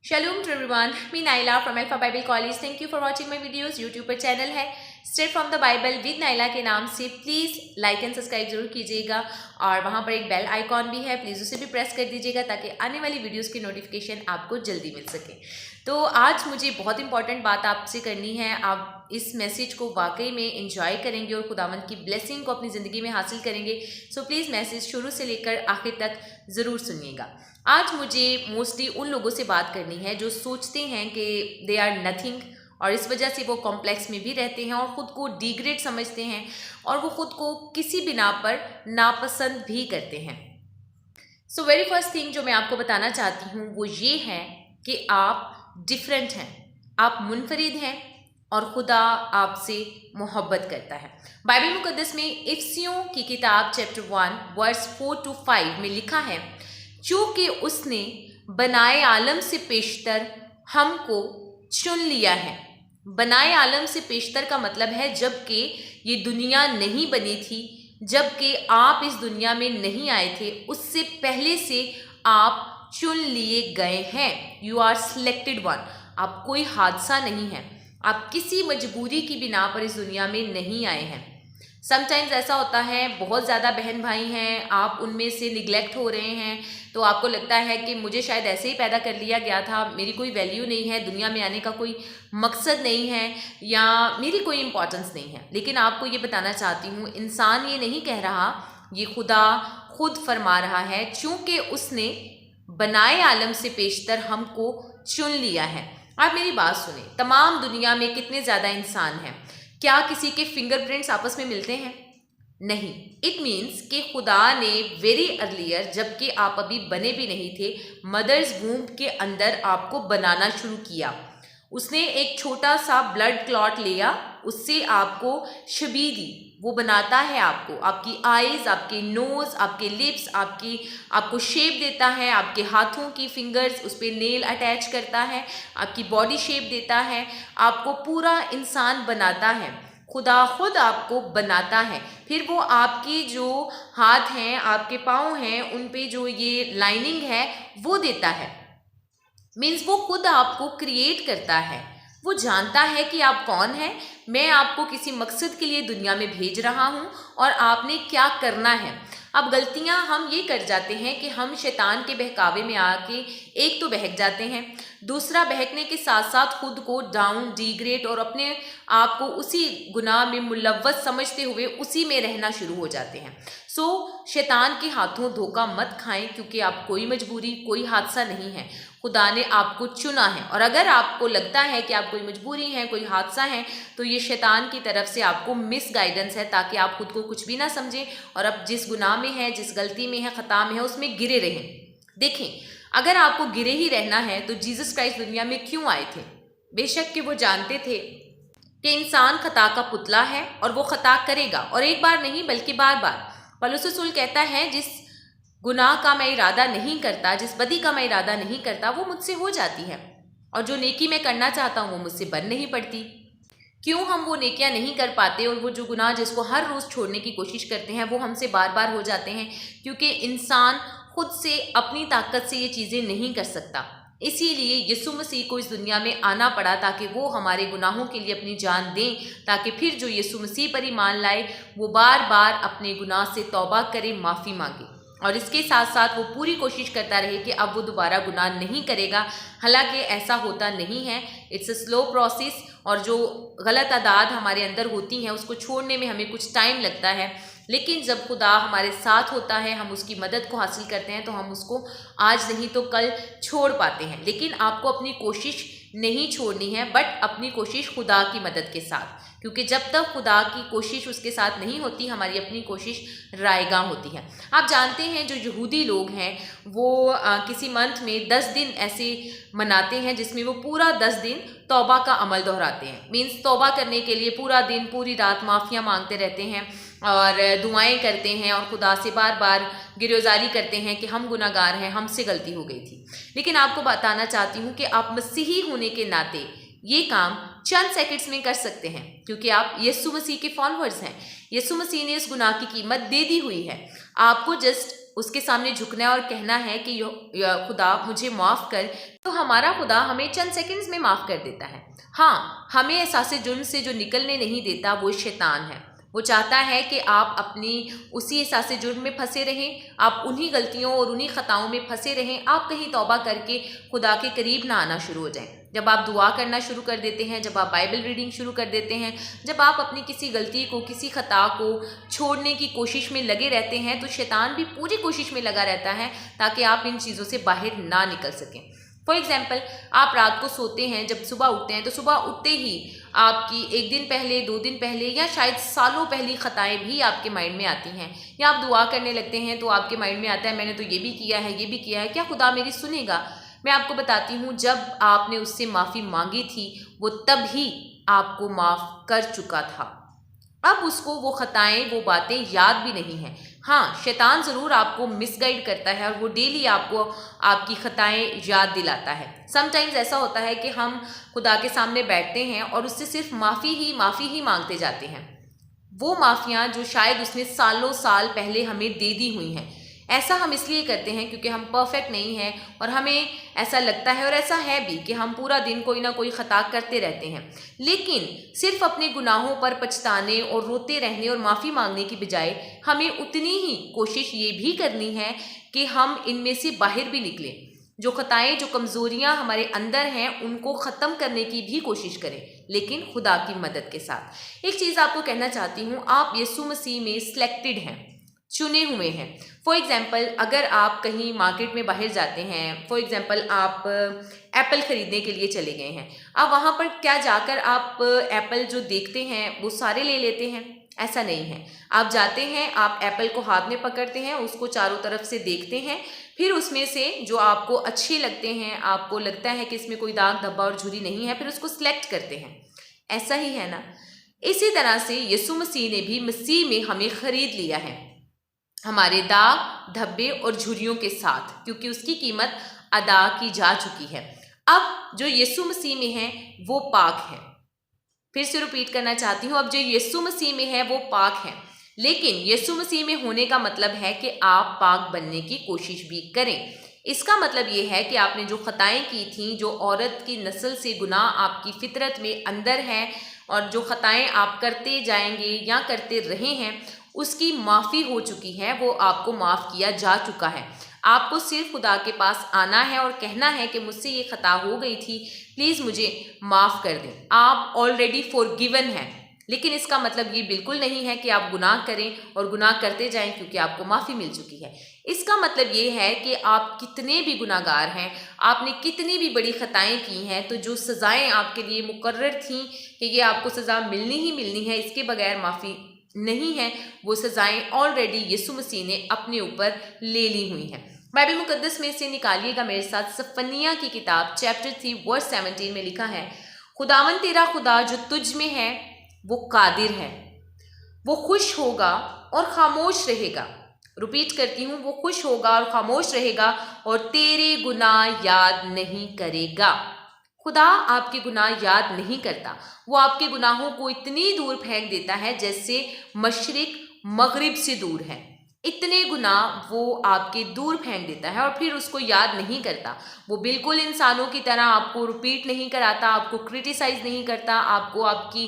Shalom to everyone. Me Naila from Alpha Bible College. Thank you for watching my videos. YouTube पर channel है Straight from the Bible with Naila के नाम से. Please like and subscribe जरूर कीजिएगा और वहाँ पर एक बेल आइकॉन भी है, प्लीज़ उसे भी प्रेस कर दीजिएगा ताकि आने वाली वीडियोस की नोटिफिकेशन आपको जल्दी मिल सके. तो आज मुझे बहुत इंपॉर्टेंट बात आपसे करनी है. आप इस मैसेज को वाकई में एंजॉय करेंगे और खुदावंद की ब्लेसिंग को अपनी ज़िंदगी में हासिल करेंगे. सो प्लीज़ मैसेज शुरू से लेकर आखिर तक ज़रूर सुनिएगा. आज मुझे मोस्टली उन लोगों से बात करनी है जो सोचते हैं कि दे आर नथिंग और इस वजह से वो कॉम्प्लेक्स में भी रहते हैं और ख़ुद को डिग्रेड समझते हैं और वो ख़ुद को किसी बिना पर नापसंद भी करते हैं. सो वेरी फर्स्ट थिंग जो मैं आपको बताना चाहती हूँ वो ये है कि आप डिफरेंट हैं, आप मुनफरिद हैं और खुदा आपसे मोहब्बत करता है. बाइबल मुकद्दस में इफिसियों की किताब चैप्टर 1 वर्स 4 to 5 में लिखा है, चूँकि उसने बनाए आलम से पेशतर हमको चुन लिया है. बनाए आलम से पेशतर का मतलब है जबकि ये दुनिया नहीं बनी थी, जबकि आप इस दुनिया में नहीं आए थे, उससे पहले से आप चुन लिए गए हैं. You are selected one. आप कोई हादसा नहीं है, आप किसी मजबूरी की बिना पर इस दुनिया में नहीं आए हैं. समटाइम्स ऐसा होता है, बहुत ज़्यादा बहन भाई हैं, आप उनमें से निगलेक्ट हो रहे हैं तो आपको लगता है कि मुझे शायद ऐसे ही पैदा कर लिया गया था, मेरी कोई वैल्यू नहीं है, दुनिया में आने का कोई मकसद नहीं है या मेरी कोई इम्पोर्टेंस नहीं है. लेकिन आपको ये बताना चाहती हूँ, इंसान ये नहीं कह रहा, ये खुदा खुद फरमा रहा है, चूँकि उसने बनाए आलम से पेशतर हमको चुन लिया है. आप मेरी बात सुने, तमाम दुनिया में कितने ज़्यादा इंसान हैं, क्या किसी के फिंगरप्रिंट्स आपस में मिलते हैं? नहीं. इट मीन्स कि खुदा ने वेरी अर्लियर, जबकि आप अभी बने भी नहीं थे, मदर्स वूम्ब के अंदर आपको बनाना शुरू किया. उसने एक छोटा सा ब्लड क्लॉट लिया, उससे आपको शबी दी. वो बनाता है आपको, आपकी आईज, आपके नोज़, आपके लिप्स, आपको शेप देता है, आपके हाथों की फिंगर्स उस पर नेल अटैच करता है, आपकी बॉडी शेप देता है, आपको पूरा इंसान बनाता है. खुदा खुद आपको बनाता है. फिर वो आपकी जो हाथ हैं, आपके पाँव हैं, उन पे जो ये लाइनिंग है वो देता है. मीन्स वो खुद आपको क्रिएट करता है. वो जानता है कि आप कौन हैं, मैं आपको किसी मकसद के लिए दुनिया में भेज रहा हूँ और आपने क्या करना है. अब गलतियाँ हम ये कर जाते हैं कि हम शैतान के बहकावे में आके एक तो बहक जाते हैं, दूसरा बहकने के साथ साथ खुद को डाउन, डिग्रेड और अपने आप को उसी गुनाह में मुलव्वस समझते हुए उसी में रहना शुरू हो जाते हैं. सो शैतान के हाथों धोखा मत खाएं, क्योंकि आप कोई मजबूरी, कोई हादसा नहीं है. खुदा ने आपको चुना है और अगर आपको लगता है कि आप कोई मजबूरी है, कोई हादसा है, तो ये शैतान की तरफ से आपको मिस गाइडेंस है ताकि आप खुद को कुछ भी ना समझें और अब जिस गुनाह में है, जिस गलती में है, ख़ता में है, उसमें गिरे रहें. देखें, अगर आपको गिरे ही रहना है तो जीसस क्राइस्ट दुनिया में क्यों आए थे? बेशक कि वो जानते थे कि इंसान खता का पुतला है और वो खता करेगा, और एक बार नहीं बल्कि बार बार. पौलुस रसूल कहता है, जिस गुनाह का मैं इरादा नहीं करता, जिस बदी का मैं इरादा नहीं करता, वो मुझसे हो जाती है, और जो नेकी मैं करना चाहता हूँ वो मुझसे बन नहीं पड़ती. क्यों हम वो नेकियां नहीं कर पाते और वो जो गुनाह जिसको हर रोज़ छोड़ने की कोशिश करते हैं वो हमसे बार बार हो जाते हैं? क्योंकि इंसान खुद से अपनी ताकत से ये चीज़ें नहीं कर सकता. इसीलिए यीशु मसीह को इस दुनिया में आना पड़ा ताकि वो हमारे गुनाहों के लिए अपनी जान दें, ताकि फिर जो यीशु मसीह पर ईमान लाए वो बार बार अपने गुनाह से तौबा करे, माफ़ी मांगे, और इसके साथ साथ वो पूरी कोशिश करता रहे कि अब वो दोबारा गुनाह नहीं करेगा. हालांकि ऐसा होता नहीं है, इट्स अ स्लो प्रोसेस, और जो गलत आदत हमारे अंदर होती हैं उसको छोड़ने में हमें कुछ टाइम लगता है. लेकिन जब खुदा हमारे साथ होता है, हम उसकी मदद को हासिल करते हैं, तो हम उसको आज नहीं तो कल छोड़ पाते हैं. लेकिन आपको अपनी कोशिश नहीं छोड़नी है, बट अपनी कोशिश खुदा की मदद के साथ, क्योंकि जब तक खुदा की कोशिश उसके साथ नहीं होती, हमारी अपनी कोशिश रायगां होती है. आप जानते हैं जो यहूदी लोग हैं वो किसी मंथ में 10 दिन ऐसे मनाते हैं जिसमें वो पूरा 10 दिन तौबा का अमल दोहराते हैं. मीन्स तौबा करने के लिए पूरा दिन, पूरी रात माफ़ियाँ मांगते रहते हैं और दुआएं करते हैं और खुदा से बार बार गिरफ्तारी करते हैं कि हम गुनाहगार हैं, हमसे गलती हो गई थी. लेकिन आपको बताना चाहती हूँ कि आप मसीही होने के नाते ये काम चंद सेकंड्स में कर सकते हैं, क्योंकि आप यीशु मसीह के फॉलोअर्स हैं. यीशु मसीह ने इस गुनाह की कीमत दे दी हुई है. आपको जस्ट उसके सामने झुकना है और कहना है कि या खुदा मुझे माफ़ कर, तो हमारा खुदा हमें चंद सेकंड्स में माफ़ कर देता है। हाँ, हमें एहसास जुर्म से जो निकलने नहीं देता वो शैतान है। वो चाहता है कि आप अपनी उसी एहसास जुर्म में फंसे रहें, आप उन्हीं गलतियों और उन्हीं ख़ताओं में फंसे रहें, आप कहीं तौबा करके खुदा के करीब ना आना शुरू हो जाएं। जब आप दुआ करना शुरू कर देते हैं, जब आप बाइबल रीडिंग शुरू कर देते हैं, जब आप अपनी किसी गलती को, किसी ख़ता को छोड़ने की कोशिश में लगे रहते हैं, तो शैतान भी पूरी कोशिश में लगा रहता है ताकि आप इन चीज़ों से बाहर ना निकल सकें। फॉर एग्ज़ाम्पल, आप रात को सोते हैं, जब सुबह उठते हैं तो सुबह उठते ही आपकी 1 दिन पहले, 2 दिन पहले या शायद सालों पहली ख़ताएँ भी आपके माइंड में आती हैं, या आप दुआ करने लगते हैं तो आपके माइंड में आता है मैंने तो ये भी किया है, ये भी किया है, क्या खुदा मेरी सुनेगा? मैं आपको बताती हूँ, जब आपने उससे माफ़ी मांगी थी वो तब ही आपको माफ़ कर चुका था। अब उसको वो ख़ताएँ, वो बातें याद भी नहीं हैं। हाँ, शैतान ज़रूर आपको मिसगाइड करता है और वो डेली आपको आपकी ख़ताएँ याद दिलाता है। समटाइम्स ऐसा होता है कि हम खुदा के सामने बैठते हैं और उससे सिर्फ माफ़ी ही मांगते जाते हैं, वो माफ़ियाँ जो शायद उसने सालों साल पहले हमें दे दी हुई हैं। ऐसा हम इसलिए करते हैं क्योंकि हम परफेक्ट नहीं हैं और हमें ऐसा लगता है, और ऐसा है भी, कि हम पूरा दिन कोई ना कोई ख़ता करते रहते हैं। लेकिन सिर्फ अपने गुनाहों पर पछताने और रोते रहने और माफ़ी मांगने की बजाय हमें उतनी ही कोशिश ये भी करनी है कि हम इनमें से बाहर भी निकलें। जो ख़ताएँ, जो कमज़ोरियाँ हमारे अंदर हैं, उनको ख़त्म करने की भी कोशिश करें, लेकिन खुदा की मदद के साथ। एक चीज़ आपको कहना चाहती हूँ, आप यीशु मसीह में सिलेक्टेड हैं, चुने हुए हैं। फॉर एग्ज़ाम्पल, अगर आप कहीं मार्केट में बाहर जाते हैं, फॉर एग्ज़ाम्पल आप एप्पल ख़रीदने के लिए चले गए हैं, अब वहाँ पर क्या जाकर आप एप्पल जो देखते हैं वो सारे ले लेते हैं? ऐसा नहीं है। आप जाते हैं, आप एप्पल को हाथ में पकड़ते हैं, उसको चारों तरफ से देखते हैं, फिर उसमें से जो आपको अच्छे लगते हैं, आपको लगता है कि इसमें कोई दाग धब्बा और झुर्री नहीं है, फिर उसको सिलेक्ट करते हैं। ऐसा ही है ना? इसी तरह से यीशु मसीह ने भी मसीह में हमें ख़रीद लिया है, हमारे दाग धब्बे और झुर्रियों के साथ, क्योंकि उसकी कीमत अदा की जा चुकी है। अब जो यीशु मसीह में है वो पाक है। फिर से रिपीट करना चाहती हूँ, अब जो यीशु मसीह में है वो पाक है। लेकिन यीशु मसीह में होने का मतलब है कि आप पाक बनने की कोशिश भी करें। इसका मतलब ये है कि आपने जो ख़ताएँ की थी, जो औरत की नस्ल से गुनाह आपकी फितरत में अंदर है, और जो ख़ताएँ आप करते जाएंगे या करते रहे हैं, उसकी माफ़ी हो चुकी है, वो आपको माफ़ किया जा चुका है। आपको सिर्फ खुदा के पास आना है और कहना है कि मुझसे ये ख़ता हो गई थी, प्लीज़ मुझे माफ़ कर दें। आप ऑलरेडी फॉरगिवन हैं, लेकिन इसका मतलब ये बिल्कुल नहीं है कि आप गुनाह करें और गुनाह करते जाएं क्योंकि आपको माफ़ी मिल चुकी है। इसका मतलब ये है कि आप कितने भी गुनाहगार हैं, आपने कितनी भी बड़ी ख़ताएँ की हैं, तो जो सज़ाएँ आपके लिए मुकर्रर थीं कि ये आपको सज़ा मिलनी ही मिलनी है, इसके बगैर माफ़ी नहीं है, वो सज़ाएँ ऑलरेडी यीशु मसीह ने अपने ऊपर ले ली हुई हैं। बाइबल मुकद्दस में से निकालिएगा मेरे साथ, सफनिया की किताब चैप्टर 3 वर्स 17 में लिखा है, खुदावन तेरा खुदा जो तुझ में है वो कादिर है, वो खुश होगा और खामोश रहेगा। रिपीट करती हूँ, वो खुश होगा और खामोश रहेगा और तेरे गुनाह याद नहीं करेगा। खुदा आपके गुनाह याद नहीं करता, वो आपके गुनाहों को इतनी दूर फेंक देता है जैसे मशरिक मगरिब से दूर है। इतने गुनाह वो आपके दूर फेंक देता है और फिर उसको याद नहीं करता। वो बिल्कुल इंसानों की तरह आपको रिपीट नहीं कराता, आपको क्रिटिसाइज़ नहीं करता, आपको आपकी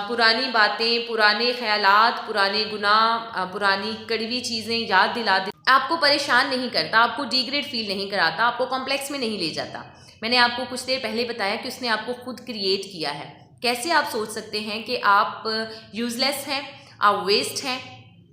पुरानी बातें, पुराने ख्यालात, पुराने गुनाह, पुरानी कड़वी चीज़ें याद दिला दे, आपको परेशान नहीं करता, आपको डिग्रेड फील नहीं कराता, आपको कॉम्प्लेक्स में नहीं ले जाता। मैंने आपको कुछ देर पहले बताया कि उसने आपको खुद क्रिएट किया है। कैसे आप सोच सकते हैं कि आप यूज़लेस हैं, आप वेस्ट हैं,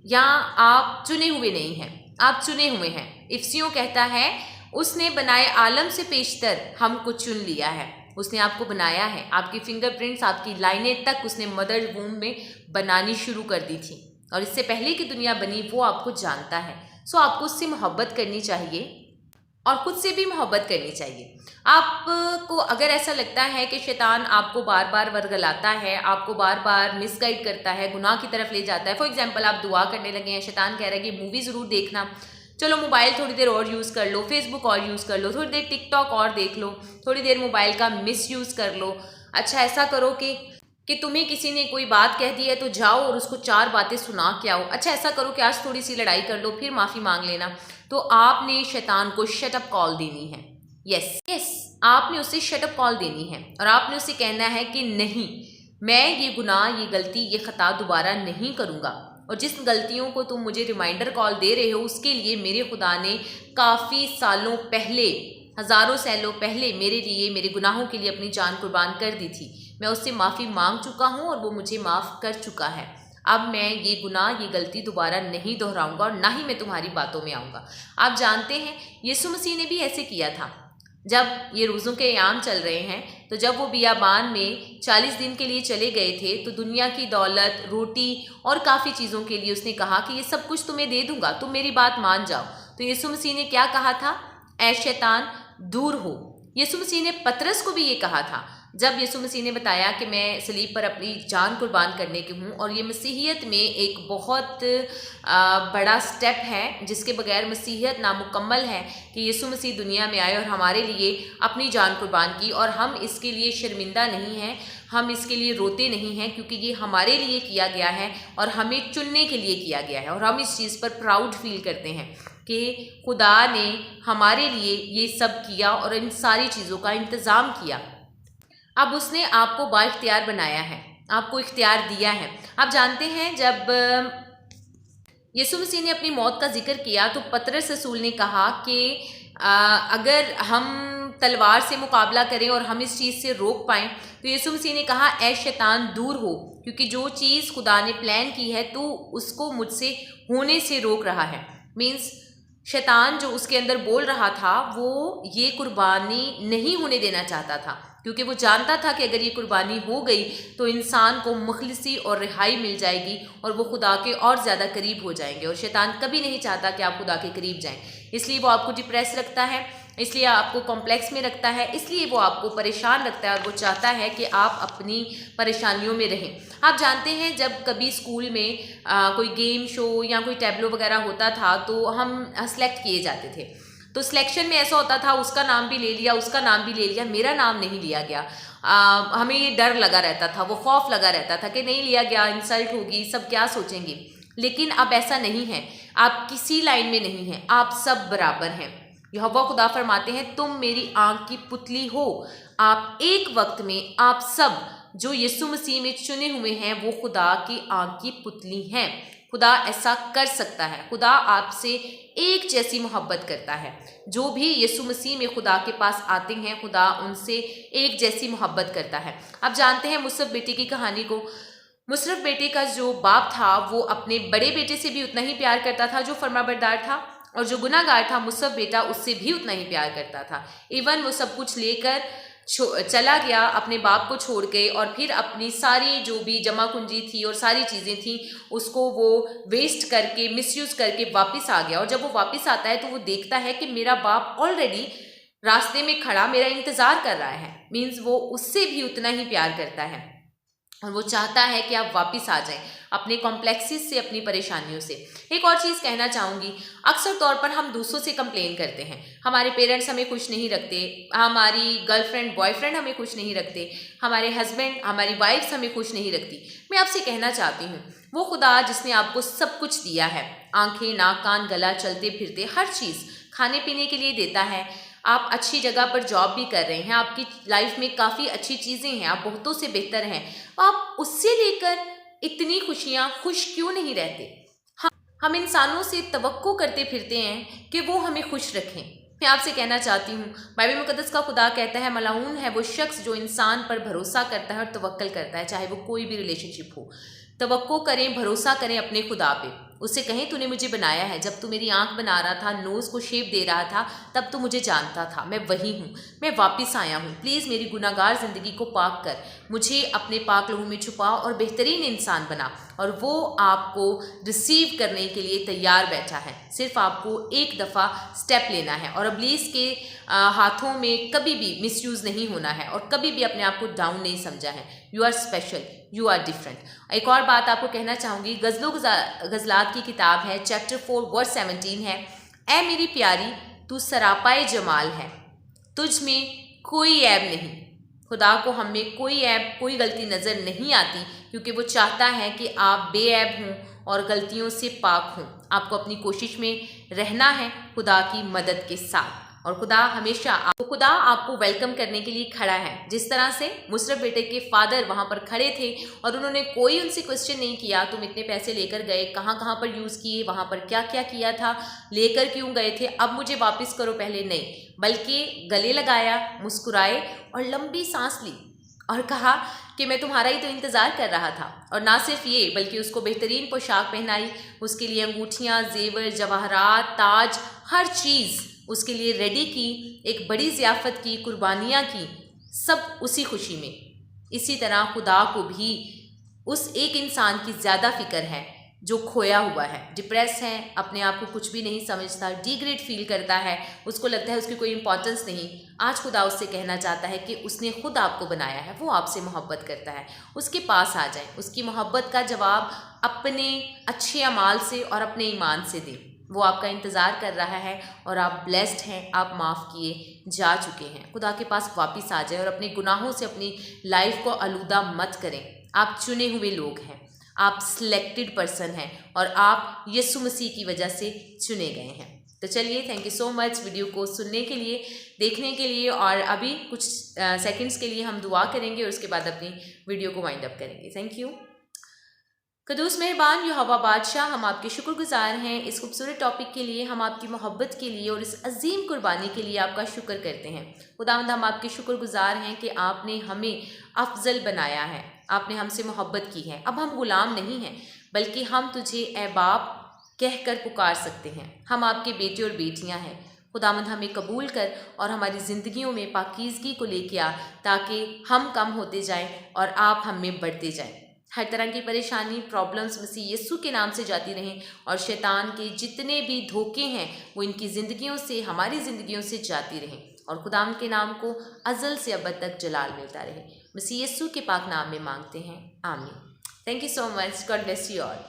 या आप चुने हुए नहीं हैं? आप चुने हुए हैं। इफ्सियों कहता है, उसने बनाए आलम से पेशतर हमको चुन लिया है। उसने आपको बनाया है, आपकी फिंगरप्रिंट्स, आपकी लाइनें तक उसने मदर वूम में बनानी शुरू कर दी थी, और इससे पहले की दुनिया बनी वो आपको जानता है। सो आपको उससे मोहब्बत करनी चाहिए और खुद से भी मोहब्बत करनी चाहिए। आपको अगर ऐसा लगता है कि शैतान आपको बार बार वर्गलाता है, आपको बार बार मिसगाइड करता है, गुनाह की तरफ ले जाता है, फॉर एग्जांपल आप दुआ करने लगे हैं, शैतान कह रहा है कि मूवी ज़रूर देखना, चलो मोबाइल थोड़ी देर और यूज़ कर लो, फेसबुक और यूज़ कर लो, थोड़ी देर टिकटॉक और देख लो, थोड़ी देर मोबाइल का मिस यूज़ कर लो, अच्छा ऐसा करो कि कि तुम्हें किसी ने कोई बात कह दी है तो जाओ और उसको 4 बातें सुना के आओ। अच्छा ऐसा करो कि आज थोड़ी सी लड़ाई कर लो, फिर माफ़ी मांग लेना। तो आपने शैतान को शट अप कॉल देनी है। यस यस, आपने उसे शट अप कॉल देनी है और आपने उसे कहना है कि नहीं, मैं ये गुनाह, ये गलती, ये ख़ता दोबारा नहीं करूँगा। और जिस गलतियों को तुम मुझे रिमाइंडर कॉल दे रहे हो उसके लिए मेरे खुदा ने काफ़ी सालों पहले, हज़ारों सालों पहले मेरे लिए, मेरे गुनाहों के लिए अपनी जान कुर्बान कर दी थी। मैं उससे माफ़ी मांग चुका हूँ और वो मुझे माफ़ कर चुका है। अब मैं ये गुनाह, ये गलती दोबारा नहीं दोहराऊंगा और ना ही मैं तुम्हारी बातों में आऊँगा। आप जानते हैं यीशु मसीह ने भी ऐसे किया था। जब ये रोज़ों के अयाम चल रहे हैं तो जब वो बियाबान में 40 दिन के लिए चले गए थे तो दुनिया की दौलत, रोटी और काफ़ी चीज़ों के लिए उसने कहा कि ये सब कुछ तुम्हें दे दूंगा, तुम मेरी बात मान जाओ। तो यीशु मसीह ने क्या कहा था? ऐ शैतान दूर हो। यीशु मसीह ने पतरस को भी ये कहा था जब यीशु मसीह ने बताया कि मैं सलीब पर अपनी जान कुर्बान करने की हूँ और ये मसीहियत में एक बहुत बड़ा स्टेप है जिसके बगैर मसीहियत नामुकम्मल है कि यीशु मसीह दुनिया में आए और हमारे लिए अपनी जान कुर्बान की। और हम इसके लिए शर्मिंदा नहीं हैं, हम इसके लिए रोते नहीं हैं, क्योंकि ये हमारे लिए किया गया है और हमें चुनने के लिए किया गया है। और हम इस चीज़ पर प्राउड फील करते हैं कि खुदा ने हमारे लिए ये सब किया और इन सारी चीज़ों का इंतज़ाम किया। अब उसने आपको बाइख्तियार बनाया है, आपको इख्तियार दिया है। आप जानते हैं जब यीशु मसीह ने अपनी मौत का जिक्र किया तो पतरस रसूल ने कहा कि अगर हम तलवार से मुकाबला करें और हम इस चीज़ से रोक पाएँ, तो यीशु मसीह ने कहा ऐ शैतान दूर हो, क्योंकि जो चीज़ खुदा ने प्लान की है तो उसको मुझसे होने से रोक रहा है। मीन्स शैतान जो उसके अंदर बोल रहा था वो ये कुर्बानी नहीं होने देना चाहता था, क्योंकि वो जानता था कि अगर ये कुर्बानी हो गई तो इंसान को मुखलिसी और रिहाई मिल जाएगी और वो खुदा के और ज़्यादा करीब हो जाएंगे। और शैतान कभी नहीं चाहता कि आप खुदा के करीब जाएं, इसलिए वो आपको डिप्रेस रखता है, इसलिए आपको कॉम्प्लेक्स में रखता है, इसलिए वो आपको परेशान रखता है और वो चाहता है कि आप अपनी परेशानियों में रहें। आप जानते हैं जब कभी स्कूल में कोई गेम शो या कोई टैबलो वगैरह होता था तो हम सेलेक्ट किए जाते थे। तो सिलेक्शन में ऐसा होता था उसका नाम भी ले लिया, उसका नाम भी ले लिया, मेरा नाम नहीं लिया गया। हमें ये डर लगा रहता था, वो खौफ लगा रहता था कि नहीं लिया गया, इंसल्ट होगी, सब क्या सोचेंगे। लेकिन अब ऐसा नहीं है, आप किसी लाइन में नहीं हैं, आप सब बराबर हैं। यहोवा खुदा फरमाते हैं तुम मेरी आंख की पुतली हो। आप एक वक्त में, आप सब जो यीशु मसीह में चुने हुए हैं वो खुदा की आंख की पुतली हैं। खुदा ऐसा कर सकता है, खुदा आपसे एक जैसी मोहब्बत करता है। जो भी यीशु मसीह में खुदा के पास आते हैं खुदा उनसे एक जैसी मोहब्बत करता है। आप जानते हैं मुसरफ बेटे की कहानी को। मुसरफ बेटे का जो बाप था वो अपने बड़े बेटे से भी उतना ही प्यार करता था जो फरमाबरदार था, और जो गुनाहगार था मुसरफ बेटा उससे भी उतना ही प्यार करता था। इवन वो सब कुछ लेकर चला गया, अपने बाप को छोड़ के, और फिर अपनी सारी जो भी जमा कुंजी थी और सारी चीज़ें थी उसको वो वेस्ट करके, मिसयूज़ करके वापस आ गया। और जब वो वापस आता है तो वो देखता है कि मेरा बाप ऑलरेडी रास्ते में खड़ा मेरा इंतज़ार कर रहा है। मीन्स वो उससे भी उतना ही प्यार करता है और वो चाहता है कि आप वापस आ जाएं अपने कॉम्प्लेक्सेस से, अपनी परेशानियों से। एक और चीज़ कहना चाहूँगी, अक्सर तौर पर हम दूसरों से कंप्लेन करते हैं, हमारे पेरेंट्स हमें खुश नहीं रखते, हमारी गर्लफ्रेंड बॉयफ्रेंड हमें खुश नहीं रखते, हमारे हस्बैंड हमारी वाइफ्स हमें खुश नहीं रखती। मैं आपसे कहना चाहती हूँ वो खुदा जिसने आपको सब कुछ दिया है, आँखें, नाक, कान, गला, चलते फिरते हर चीज़ खाने पीने के लिए देता है, आप अच्छी जगह पर जॉब भी कर रहे हैं, आपकी लाइफ में काफ़ी अच्छी चीज़ें हैं, आप बहुतों से बेहतर हैं, आप उससे लेकर इतनी खुशियाँ खुश क्यों नहीं रहते? हम इंसानों से तवक्को करते फिरते हैं कि वो हमें खुश रखें। मैं आपसे कहना चाहती हूँ बाइबल मुकद्दस का खुदा कहता है मलाऊन है वो शख्स जो इंसान पर भरोसा करता है और तवक्कल करता है, चाहे वो कोई भी रिलेशनशिप हो। तवक्को करें, भरोसा करें अपने खुदा पे, उससे कहें तूने मुझे बनाया है, जब तू मेरी आंख बना रहा था, नोज़ को शेप दे रहा था, तब तो मुझे जानता था, मैं वही हूँ, मैं वापस आया हूँ, प्लीज़ मेरी गुनाहगार ज़िंदगी को पाक कर, मुझे अपने पाक लहू में छुपा और बेहतरीन इंसान बना। और वो आपको रिसीव करने के लिए तैयार बैठा है, सिर्फ आपको एक दफ़ा स्टेप लेना है और इब्लीस के हाथों में कभी भी मिसयूज़ नहीं होना है और कभी भी अपने आप को डाउन नहीं समझा है। You are special, you are different. एक और बात आपको कहना चाहूँगी, गज़लात की किताब है, चैप्टर 4 वर्स 17 है, ऐ मेरी प्यारी तू सरापाए जमाल है, तुझ में कोई ऐब नहीं। खुदा को हम में कोई ऐब, कोई गलती नज़र नहीं आती, क्योंकि वो चाहता है कि आप बेऐब हों और गलतियों से पाक हों। आपको अपनी कोशिश में रहना है खुदा की मदद के साथ, और खुदा हमेशा खुदा आपको वेलकम करने के लिए खड़ा है। जिस तरह से मुशर्रफ बेटे के फादर वहाँ पर खड़े थे और उन्होंने कोई उनसे क्वेश्चन नहीं किया, तुम इतने पैसे लेकर गए, कहाँ कहाँ पर यूज़ किए, वहाँ पर क्या क्या किया था, लेकर क्यों गए थे, अब मुझे वापस करो, पहले नहीं, बल्कि गले लगाया, मुस्कुराए और लंबी सांस ली और कहा कि मैं तुम्हारा ही तो इंतज़ार कर रहा था। और ना सिर्फ ये, बल्कि उसको बेहतरीन पोशाक पहनाई, उसके लिए अंगूठियाँ, जेवर, जवाहरात, ताज, हर चीज़ उसके लिए रेडी की, एक बड़ी ज़ियाफ़त की, कुर्बानियाँ की, सब उसी खुशी में। इसी तरह खुदा को भी उस एक इंसान की ज़्यादा फ़िक्र है जो खोया हुआ है, डिप्रेस है, अपने आप को कुछ भी नहीं समझता, डिग्रेड फील करता है, उसको लगता है उसकी कोई इंपॉर्टेंस नहीं। आज खुदा उससे कहना चाहता है कि उसने खुद आपको बनाया है, वो आपसे मोहब्बत करता है, उसके पास आ जाएं, उसकी मोहब्बत का जवाब अपने अच्छे अमाल से और अपने ईमान से दें। वो आपका इंतज़ार कर रहा है और आप ब्लेस्ड हैं, आप माफ़ किए जा चुके हैं। खुदा के पास वापस आ जाए और अपने गुनाहों से अपनी लाइफ को आलूदा मत करें। आप चुने हुए लोग हैं, आप सिलेक्टेड पर्सन हैं और आप यीशु मसीह की वजह से चुने गए हैं। तो चलिए, thank you so much video को सुनने के लिए, देखने के लिए, और अभी कुछ सेकंड्स के लिए हम दुआ करेंगे और उसके बाद अपनी वीडियो को वाइंड अप करेंगे। Thank you. कदूस मेहरबान यहोवा बादशाह, हम आपके शुक्रगुजार हैं इस खूबसूरत टॉपिक के लिए, हम आपकी मोहब्बत के लिए और इस अजीम कुर्बानी के लिए आपका शुक्र करते हैं। खुदावंद, हम आपके शुक्रगुजार हैं कि आपने हमें अफजल बनाया है, आपने हमसे मोहब्बत की है। अब हम गुलाम नहीं हैं, बल्कि हम तुझे ए बाप कहकर पुकार सकते हैं। हम आपके बेटे और बेटियां हैं। खुदावंद, हमें कबूल कर और हमारी ज़िंदगियों में पाकीज़गी को लेके आ, ताकि हम कम होते जाएं और आप हम में बढ़ते जाएं। हर तरह की परेशानी, प्रॉब्लम्स मसीह यीशु के नाम से जाती रहें, और शैतान के जितने भी धोखे हैं वो इनकी ज़िंदगियों से, हमारी ज़िंदगियों से जाती रहें, और खुदाम के नाम को अज़ल से अबद तक जलाल मिलता रहे। मसीह यीशु के पाक नाम में मांगते हैं, आमीन। Thank you so much. God bless you all.